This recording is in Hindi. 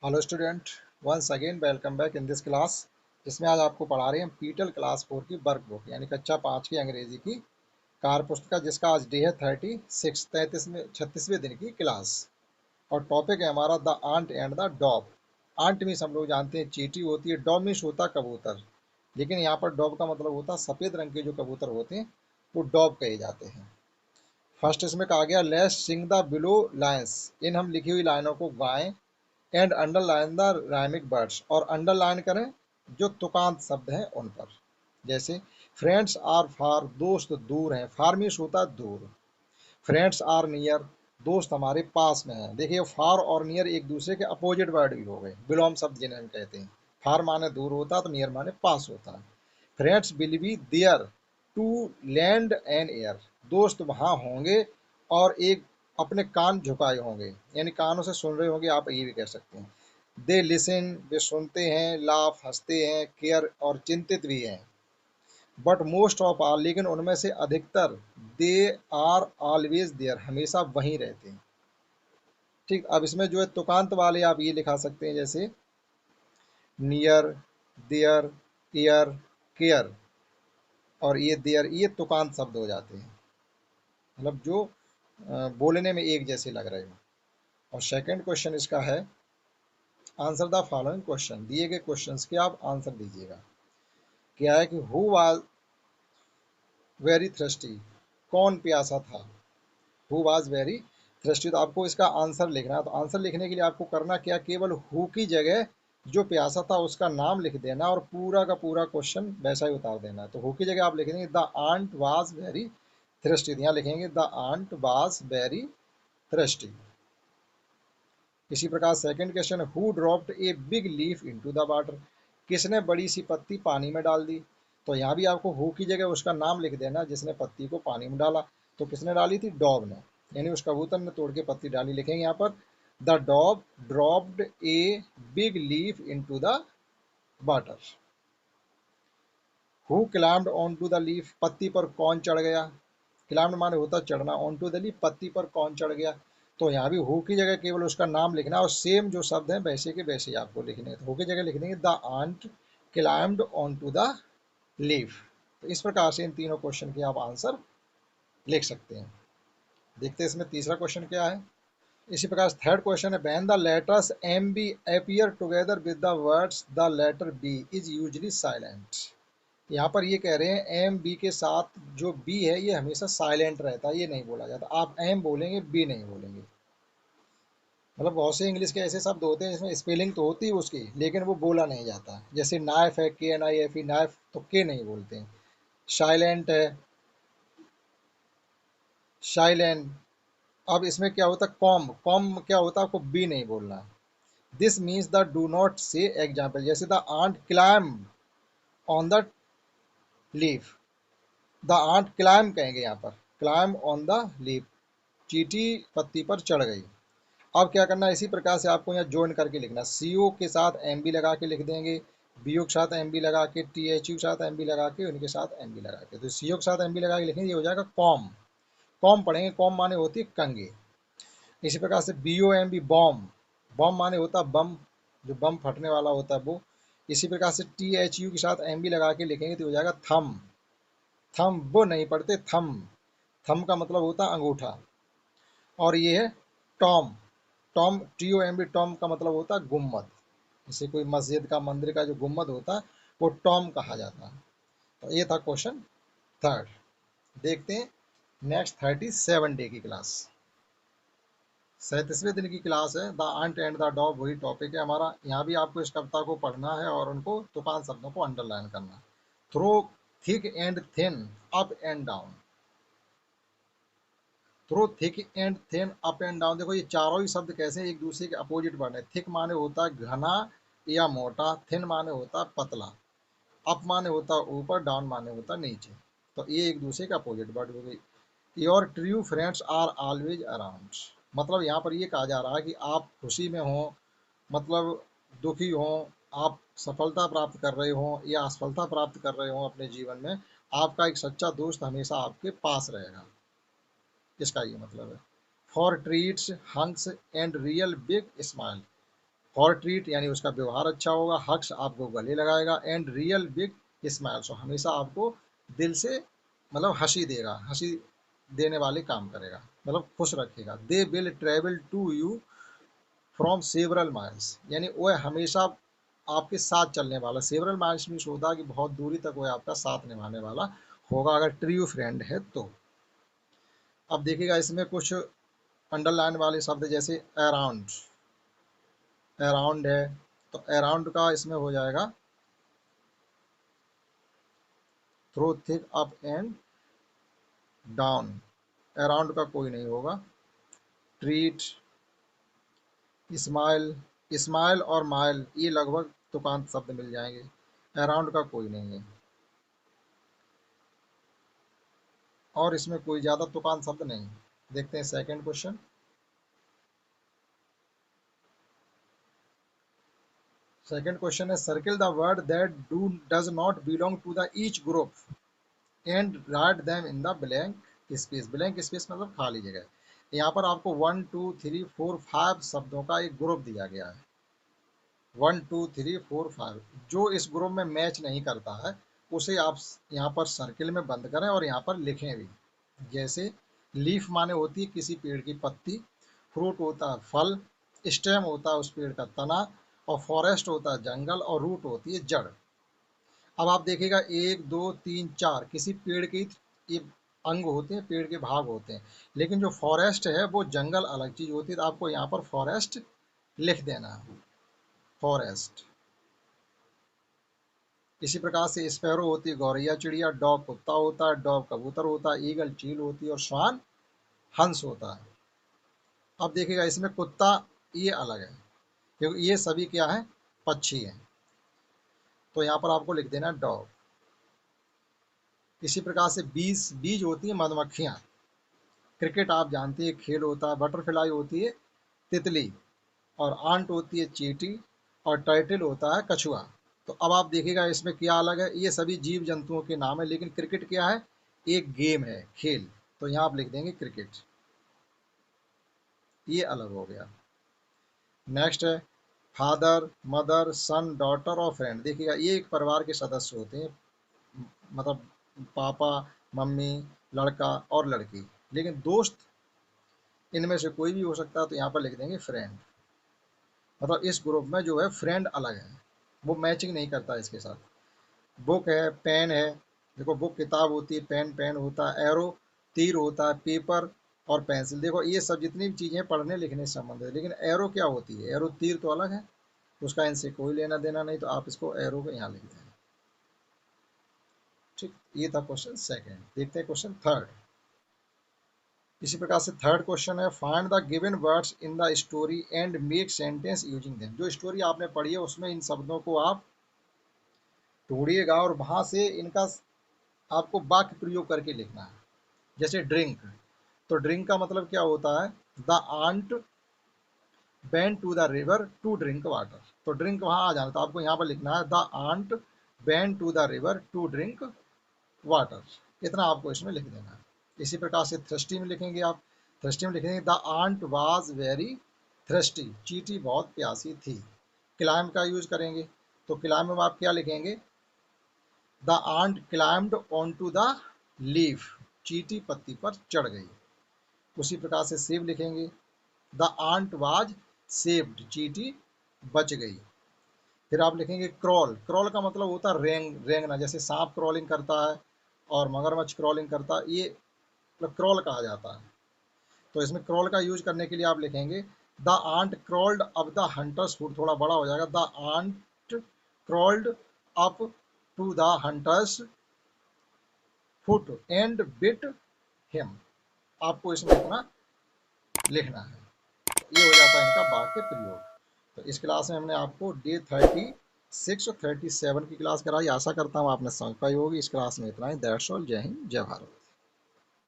Hello student, once again welcome back in this class. जिसमें आज आपको पढ़ा रहे हैं पीटल क्लास 4 की वर्क बुक यानी कक्षा 5 की अंग्रेजी की कार्य पुस्तिका, जिसका आज डे है 36वें दिन की क्लास। और टॉपिक है हमारा the ant and the dove. Ant means हम लोग जानते हैं चींटी होती है, डॉब मीन्स होता कबूतर, लेकिन यहाँ पर डॉब का मतलब होता है सफ़ेद रंग के जो कबूतर होते हैं वो डॉब कहे जाते हैं। फर्स्ट इसमें कहा गया let's sing the below lines, इन हम लिखी हुई लाइनों को गाएं and underline the rhyming words, और अंडरलाइन करें जो तुकांत शब्द हैं उन पर। जैसे फ्रेंड्स आर फार, दोस्त दूर हैं, फार मीन्स होता है दूर। फ्रेंड्स आर नियर, दोस्त हमारे पास में हैं। देखिए फार और नियर एक दूसरे के अपोजिट वर्ड हो गए, विलोम शब्द जिन्हें हम कहते हैं। फार माने दूर होता है तो नियर माने पास होता है। Friends will be there to land and air, दोस्त वहाँ होंगे और एक अपने कान झुकाए होंगे, यानी कानों से सुन रहे होंगे, आप ये भी कह सकते हैं। दे लिसन, वे सुनते हैं, लाफ हंसते हैं, केयर और चिंतित भी हैं। बट मोस्ट ऑफ आल, लेकिन उनमें से अधिकतर, दे आर ऑलवेज देयर, हमेशा वहीं रहते हैं। ठीक, अब इसमें जो है तुकांत वाले आप ये लिखा सकते हैं, जैसे नियर, देयर, एयर, केयर, और ये देयर, ये तुकांत शब्द हो जाते हैं, मतलब जो बोलने में एक जैसे लग रहे हो। और सेकंड क्वेश्चन इसका है आंसर द फॉलोइंग क्वेश्चन, दिए गए क्वेश्चंस के आप आंसर दीजिएगा। क्या है कि हु वाज वेरी थ्रस्टी, कौन प्यासा था। हु वाज वेरी थ्रस्टी, तो आपको इसका आंसर लिखना है। तो आंसर लिखने के लिए आपको करना क्या, केवल हु की जगह जो प्यासा था उसका नाम लिख देना और पूरा का पूरा क्वेश्चन वैसा ही उतार देना है। तो हु की जगह आप लिखेंगे the ant was very thirsty, यहाँ लिखेंगे the ant was very thirsty. इसी प्रकार second question, who dropped a big leaf into the water, किसने बड़ी सी पत्ती पानी में डाल दी। तो यहाँ भी आपको हु की जगह उसका नाम लिख देना जिसने पत्ती को पानी में डाला। तो किसने डाली थी, डॉब ने, यानी उस कबूतर ने तोड़ के पत्ती डाली। लिखेंगे यहाँ पर the dove dropped a big leaf into the water. Who climbed on to the leaf, पत्ती पर कौन चढ़ गया। क्लाइम्ड माने होता चढ़ना, ऑन टू द लीफ पत्ती पर कौन चढ़ गया। तो यहाँ भी हु की जगह केवल उसका नाम लिखना और सेम जो शब्द हैं वैसे के वैसे ही आपको लिखने हैं। तो हु की जगह लिख देंगे the ant climbed on to the leaf. तो इस प्रकार से इन तीनों क्वेश्चन के आप आंसर लिख सकते हैं। देखते हैं इसमें तीसरा क्वेश्चन क्या है। इसी प्रकार थर्ड क्वेश्चन है when the letters m b appear together with the words the letter b is usually silent. यहाँ पर ये कह रहे हैं एम बी के साथ जो बी है ये हमेशा साइलेंट रहता है, ये नहीं बोला जाता। आप एम बोलेंगे, बी नहीं बोलेंगे। मतलब बहुत से इंग्लिश के ऐसे शब्द होते हैं जिसमें स्पेलिंग तो होती है उसकी, लेकिन वो बोला नहीं जाता। जैसे नाइफ है, k n i f e, knife तो के नहीं बोलते हैं। साइलेंट है, साइलेंट। अब इसमें क्या होता है, कॉम, कॉम क्या होता है, आपको बी नहीं बोलना। This means the do not say example, जैसे the ant climb on the leaf, the ant climb कहेंगे यहाँ पर, क्लाइम ऑन द लीफ, चींटी पत्ती पर चढ़ गई। अब क्या करना है, इसी प्रकार से आपको यहाँ ज्वाइन करके लिखना। सी ओ के साथ एम बी लगा के लिख देंगे, बी ओ के साथ एम बी लगा के, टी एच यू के साथ एम बी लगा के, उनके साथ एम बी लगा के। तो सी ओ के साथ एम बी लगा के लिखेंगे, ये हो जाएगा कॉम। कॉम पढ़ेंगे, कॉम माने होती है कंगे। इसी प्रकार से b o m b bomb, bomb माने होता है बम, जो बम फटने वाला होता है वो। इसी प्रकार से टी एच यू के साथ एम बी लगा के लिखेंगे तो हो जाएगा थम। थम वो नहीं पढ़ते, थम, थम का मतलब होता है अंगूठा। और ये है tomb, tomb t o m b, tomb का मतलब होता है गुम्मद। जैसे कोई मस्जिद का, मंदिर का जो गुम्मद होता है वो टॉम कहा जाता है। तो ये था क्वेश्चन थर्ड। देखते हैं नेक्स्ट 37 डे की क्लास। 37वें दिन की क्लास है the ant and the dog, वही टॉपिक है हमारा। यहाँ भी आपको इस कविता को पढ़ना है और उनको तुकान शब्दों को अंडरलाइन करना है। Through thick and thin, up and down. Through thick and thin, up and down. देखो ये चारों ही शब्द कैसे एक दूसरे के अपोजिट वर्ड है। थिक माने होता है घना या मोटा, थिन माने होता है पतला, अप माने होता है ऊपर, डाउन माने होता है नीचे। तो ये एक दूसरे के अपोजिट वर्ड हो गई। Your true friends are always around, मतलब यहाँ पर ये कहा जा रहा है कि आप खुशी में हो, मतलब दुखी हो, आप सफलता प्राप्त कर रहे हो या असफलता प्राप्त कर रहे हो अपने जीवन में, आपका एक सच्चा दोस्त हमेशा आपके पास रहेगा, इसका ये मतलब है। For treats hunks and real big smile, for treat यानी उसका व्यवहार अच्छा होगा, हक्स आपको गले लगाएगा, एंड रियल बिग स्माइल्स हमेशा आपको दिल से मतलब हंसी देगा, हंसी देने वाले काम करेगा, मतलब खुश रखेगा। They will travel to you from several miles यानी वो हमेशा आपके साथ चलने वाला, सेवरल माइल्स मीन्स होता है कि बहुत दूरी तक वो आपका साथ निभाने वाला होगा अगर ट्रू फ्रेंड है तो। अब देखिएगा इसमें कुछ अंडरलाइन वाले शब्द जैसे अराउंड, अराउंड है तो अराउंड का इसमें हो जाएगा through thick up and down, around का कोई नहीं होगा। ट्रीट, स्माइल, स्माइल और माइल ये लगभग तुकांत शब्द मिल जाएंगे, अराउंड का कोई नहीं है और इसमें कोई ज़्यादा तुकांत शब्द नहीं। देखते हैं सेकंड क्वेश्चन। सेकंड क्वेश्चन है circle the word that do does not belong to the each group and write them in the blank space. Blank space मतलब खाली जगह। यहाँ पर आपको 1 2 3 4 5 शब्दों का एक ग्रुप दिया गया है, 1 2 3 4 5 जो इस ग्रुप में मैच नहीं करता है उसे आप यहाँ पर सर्किल में बंद करें और यहाँ पर लिखें भी। जैसे लीफ माने होती है किसी पेड़ की पत्ती, फ्रूट होता है फल, स्टेम होता है उस पेड़ का तना, और फॉरेस्ट होता है जंगल, और रूट होती है जड़। अब आप देखिएगा 1 2 3 4 किसी पेड़ के ये अंग होते हैं, पेड़ के भाग होते हैं, लेकिन जो फॉरेस्ट है वो जंगल अलग चीज होती है, तो आपको यहाँ पर फॉरेस्ट लिख देना है, फॉरेस्ट। इसी प्रकार से स्पैरो होती है गौरैया चिड़िया, डॉग कुत्ता होता है, डॉग कबूतर होता है, ईगल चील होती है और श्वान हंस होता है। अब देखिएगा इसमें कुत्ता ये अलग है क्योंकि ये सभी क्या है, पक्षी हैं, तो यहाँ पर आपको लिख देना डॉग। इसी प्रकार से बीज, बीज होती है मधुमक्खियाँ, क्रिकेट आप जानते हैं खेल होता है, बटरफ्लाई होती है तितली, और आंट होती है चींटी, और टाइटल होता है कछुआ। तो अब आप देखिएगा इसमें क्या अलग है, ये सभी जीव जंतुओं के नाम है, लेकिन क्रिकेट क्या है, एक गेम है, खेल, तो यहाँ आप लिख देंगे क्रिकेट, ये अलग हो गया। नेक्स्ट है फादर, मदर, सन, डॉटर और फ्रेंड। देखिएगा ये एक परिवार के सदस्य होते हैं, मतलब पापा, मम्मी, लड़का और लड़की, लेकिन दोस्त इनमें से कोई भी हो सकता है, तो यहाँ पर लिख देंगे फ्रेंड। मतलब इस ग्रुप में जो है फ्रेंड अलग है, वो मैचिंग नहीं करता इसके साथ। बुक है, पेन है, देखो बुक किताब होती है, पेन पेन होता है, एरो तीर होता है, पेपर और पेंसिल, देखो ये सब जितनी भी चीज़ें पढ़ने लिखने से संबंधित है, लेकिन एरो क्या होती है, एरो तीर तो अलग है, उसका इनसे कोई लेना देना नहीं, तो आप इसको एरो को यहाँ लिख दें। ठीक, ये था क्वेश्चन सेकंड। देखते हैं क्वेश्चन थर्ड। इसी प्रकार से थर्ड क्वेश्चन है find the given words in the story and make sentence using them. जो स्टोरी आपने पढ़ी है उसमें इन शब्दों को आप ढूंढिएगा और वहां से इनका आपको वाक्य प्रयोग करके लिखना है। जैसे ड्रिंक, तो ड्रिंक का मतलब क्या होता है, the ant went to the river to drink water, तो ड्रिंक वहां आ जाना, तो आपको यहाँ पर लिखना है the ant went to the river to drink water, इतना आपको इसमें लिख देना है। इसी प्रकार से थ्रस्टी में लिखेंगे आप, थ्रस्टी में लिखेंगे the ant was very thirsty, चींटी बहुत प्यासी थी। क्लाइम का यूज करेंगे, तो क्लाइम में आप क्या लिखेंगे, the ant climbed on to the leaf, चींटी पत्ती पर चढ़ गई। उसी प्रकार से सेव लिखेंगे, द आंट वाज सेव्ड, चींटी बच गई। फिर आप लिखेंगे क्रॉल, क्रॉल का मतलब होता है रेंग, रेंगना, जैसे सांप क्रॉलिंग करता है और मगरमच्छ क्रॉलिंग करता है, ये मतलब क्रॉल कहा जाता है। तो इसमें क्रॉल का यूज करने के लिए आप लिखेंगे the ant crawled up the hunter's food, थोड़ा बड़ा हो जाएगा, the ant crawled up to the hunter's foot and bit him, आपको इसमें इतना लिखना है। ये हो जाता है इनका वाक्य प्रयोग। तो इस क्लास में हमने आपको डे 36 और 37 की क्लास कराई, आशा करता हूँ आपने समझ पाई होगी। इस क्लास में इतना ही। That's all. जय हिंद, जय भारत।